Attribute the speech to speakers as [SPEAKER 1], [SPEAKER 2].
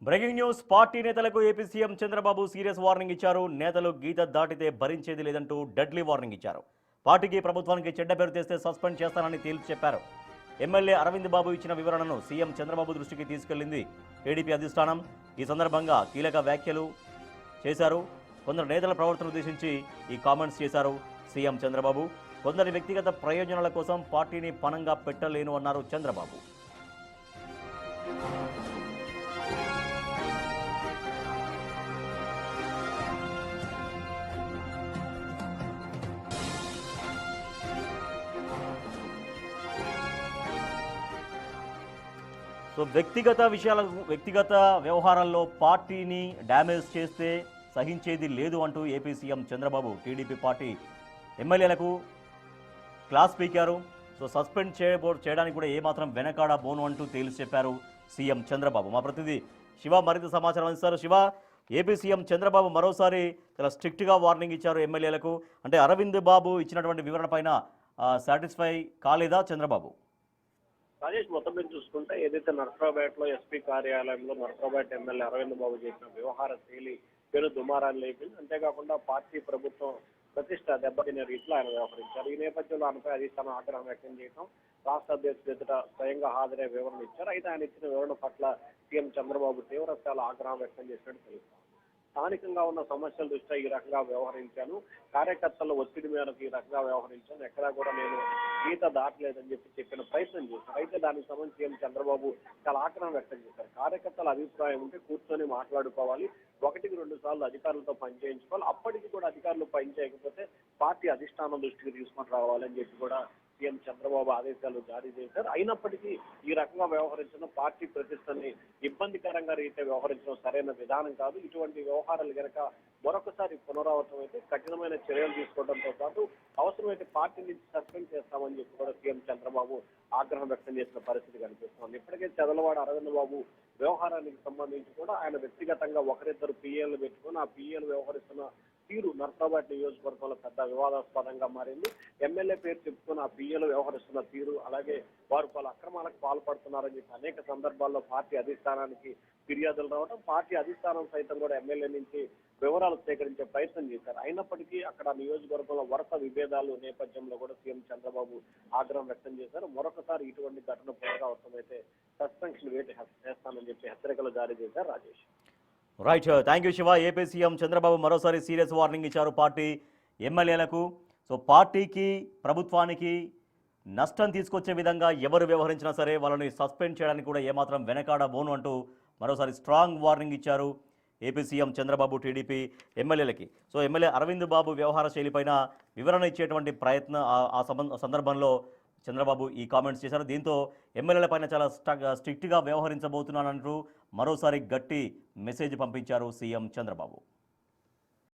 [SPEAKER 1] Breaking news party నేతలకు AP CM Chandrababu serious warning ఇచ్చారు. నేతలు గీత దాటితే భరించేది లేదంటూ డెడ్లీ వార్నింగ్ ఇచ్చారు. పార్టీకి ప్రభుత్వానికి చెడ్డ పేరు తెస్తే సస్పెండ్ చేస్తానని తేల్చి చెప్పారు. ఎమ్మెల్యే అరవింద్ బాబు ఇచ్చిన వివరణను సీఎం చంద్రబాబు దృష్టికి తీసుకెళ్లింది టీడీపీ అధిష్టానం. ఈ సందర్భంగా కీలక వ్యాఖ్యలు చేశారు. కొందరు నేతల ప్రవర్తన ఉద్దేశించి ఈ కామెంట్స్ చేశారు సీఎం చంద్రబాబు. కొందరి వ్యక్తిగత ప్రయోజనాల కోసం పార్టీని పణంగా పెట్టలేను అన్నారు చంద్రబాబు. సో వ్యక్తిగత వ్యవహారాల్లో పార్టీని డ్యామేజ్ చేస్తే సహించేది లేదు అంటూ AP CM Chandrababu TDP party ఎమ్మెల్యేలకు క్లాస్ పీకారు. సో సస్పెండ్ చేయడానికి కూడా ఏమాత్రం వెనకాడబోను అంటూ తేల్చి చెప్పారు సీఎం చంద్రబాబు. మా ప్రతినిధి శివ మరింత సమాచారం అందిస్తారు. శివ, ఏపీ సీఎం చంద్రబాబు మరోసారి చాలా స్ట్రిక్ట్గా వార్నింగ్ ఇచ్చారు ఎమ్మెల్యేలకు. అంటే అరవింద్ బాబు ఇచ్చినటువంటి వివరణ పైన సాటిస్ఫై కాలేదా చంద్రబాబు?
[SPEAKER 2] రాజేష్, మొత్తం మీద చూసుకుంటే ఏదైతే నర్సరావుపేటలో ఎస్పీ కార్యాలయంలో నర్సరావుపేట ఎమ్మెల్యే అరవింద్ బాబు చేసిన వ్యవహార శైలి పేరు దుమారాన్ని లేపింది. అంతేకాకుండా పార్టీ ప్రభుత్వం ప్రతిష్ట దెబ్బతినే రీతిలో ఆయన వ్యవహరించారు. ఈ నేపథ్యంలో ఆయనపై అధిష్టానం ఆగ్రహం వ్యక్తం చేయడం, రాష్ట్ర అధ్యక్షుడు ఎదుట స్వయంగా హాజరై వివరణ ఇచ్చారు. అయితే ఆయన ఇచ్చిన వివరణ పట్ల సీఎం చంద్రబాబు తీవ్ర స్థాయిలో ఆగ్రహం వ్యక్తం చేసినట్టు తెలుస్తోంది. స్థానికంగా ఉన్న సమస్యల దృష్ట్యా ఈ రకంగా వ్యవహరించాను, కార్యకర్తల ఒత్తిడి మేరకు ఈ రకంగా వ్యవహరించాను, ఎక్కడా కూడా నేను గీత దాటలేదని చెప్పిన ప్రయత్నం చేశారు. అయితే దానికి సంబంధించి సీఎం చంద్రబాబు చాలా ఆగ్రహం వ్యక్తం చేశారు. కార్యకర్తల అభిప్రాయం ఉంటే కూర్చొని మాట్లాడుకోవాలి, 1-2 సార్లు అధికారులతో పనిచేయించుకోవాలి, అప్పటికి కూడా అధికారులు పనిచేయకపోతే పార్టీ అధిష్టానం దృష్టికి తీసుకొని రావాలని చెప్పి కూడా సీఎం చంద్రబాబు ఆదేశాలు జారీ చేశారు. అయినప్పటికీ ఈ రకంగా వ్యవహరించడం, పార్టీ ప్రతిష్టని ఇబ్బందికరంగా రీతే వ్యవహరించడం సరైన విధానం కాదు. ఇటువంటి వ్యవహారాలు కనుక మరొకసారి పునరావృతం అయితే కఠినమైన చర్యలు తీసుకోవడంతో పాటు అవసరమైతే పార్టీ నుంచి సస్పెండ్ చేస్తామని చెప్పి కూడా సీఎం చంద్రబాబు ఆగ్రహం వ్యక్తం చేసిన పరిస్థితి కనిపిస్తోంది. ఇప్పటికే చదలవాడ అరవింద్ బాబు వ్యవహారానికి సంబంధించి కూడా ఆయన వ్యక్తిగతంగా 1-2 పిఏలు పెట్టుకుని ఆ పిఏలు వ్యవహరిస్తున్న తీరు నర్సరావుపేట నియోజకవర్గంలో పెద్ద వివాదాస్పదంగా మారింది. ఎమ్మెల్యే పేరు చెప్పుకుని ఆ పిఏలు వ్యవహరిస్తున్న తీరు, అలాగే వారు పలు అక్రమాలకు పాల్పడుతున్నారని చెప్పి అనేక సందర్భాల్లో పార్టీ అధిష్టానానికి ఫిర్యాదులు రావడం, పార్టీ అధిష్టానం సైతం కూడా ఎమ్మెల్యే నుంచి వివరాలు సేకరించే ప్రయత్నం చేశారు. అయినప్పటికీ అక్కడ నియోజకవర్గంలో వరుస విభేదాలు నేపథ్యంలో కూడా సీఎం చంద్రబాబు ఆగ్రహం వ్యక్తం చేశారు. మరొకసారి ఇటువంటి ఘటన పునరావృతమైతే సస్పెన్షన్ వేటు చేస్తానని చెప్పి హెచ్చరికలు జారీ చేశారు. Rajesh,
[SPEAKER 1] right, thank you Shiva. AP CM Chandrababu మరోసారి సీరియస్ వార్నింగ్ ఇచ్చారు పార్టీ ఎమ్మెల్యేలకు. సో పార్టీకి ప్రభుత్వానికి నష్టం తీసుకొచ్చే విధంగా ఎవరు వ్యవహరించినా సరే వాళ్ళని సస్పెండ్ చేయడానికి కూడా ఏమాత్రం వెనకాడబోను అంటూ మరోసారి స్ట్రాంగ్ వార్నింగ్ ఇచ్చారు ఏపీ సీఎం చంద్రబాబు టీడీపీ ఎమ్మెల్యేలకి. సో ఎమ్మెల్యే అరవింద్ బాబు వ్యవహార శైలిపైన వివరణ ఇచ్చేటువంటి ప్రయత్నం ఆ సందర్భంలో చంద్రబాబు ఈ కామెంట్స్ చేశారు. దీంతో ఎమ్మెల్యేలపైన చాలా స్ట్రిక్ట్గా వ్యవహరించబోతున్నానంటూ మరోసారి గట్టి మెసేజ్ పంపించారు సీఎం చంద్రబాబు.